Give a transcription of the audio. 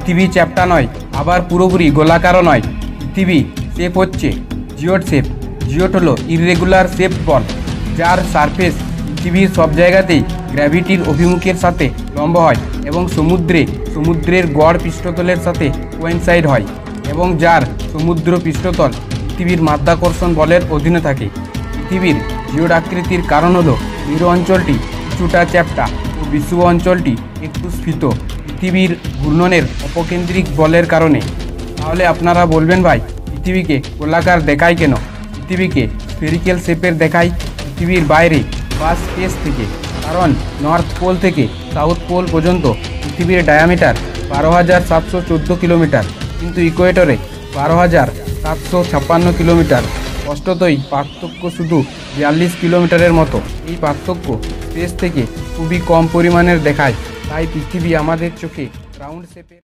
পৃথিবী চ্যাপ্টা নয়, আবার পুরোপুরি গোলাকারও নয়। পৃথিবী শেপ হচ্ছে জিওড শেপ। জিওড হলো ইররেগুলার শেপ বল, যার সারফেস পৃথিবীর সব জায়গাতেই গ্র্যাভিটির অভিমুখের সাথে লম্ব হয় এবং সমুদ্রের গড় পৃষ্ঠতলের সাথে কোয়েনসাইড হয়, এবং যার সমুদ্র পৃষ্ঠতল পৃথিবীর মাধ্যাকর্ষণ বলের অধীনে থাকে। পৃথিবীর জিওড আকৃতির কারণ হলো মেরু অঞ্চলটি কিছুটা চ্যাপ্টা ও বিশ্ব অঞ্চলটি একটু স্ফীত পৃথিবীর ঘূর্ণনের অপকেন্দ্রিক বলের কারণে। তাহলে আপনারা বলবেন, ভাই পৃথিবীকে গোলাকার দেখায় কেন? পৃথিবীকে স্ফেরিক্যাল শেপের দেখায় পৃথিবীর বাইরে বা স্পেস থেকে, কারণ নর্থ পোল থেকে সাউথ পোল পর্যন্ত পৃথিবীর ডায়ামিটার 12,714 কিলোমিটার, কিন্তু ইকুয়েটরে 12,756 কিলোমিটার। স্পষ্টতই পার্থক্য শুধু 42 কিলোমিটারের মতো। এই পার্থক্য স্পেস থেকে খুবই কম পরিমাণের দেখায়, তাই পৃথিবী আমাদের চোখে রাউন্ড শেপে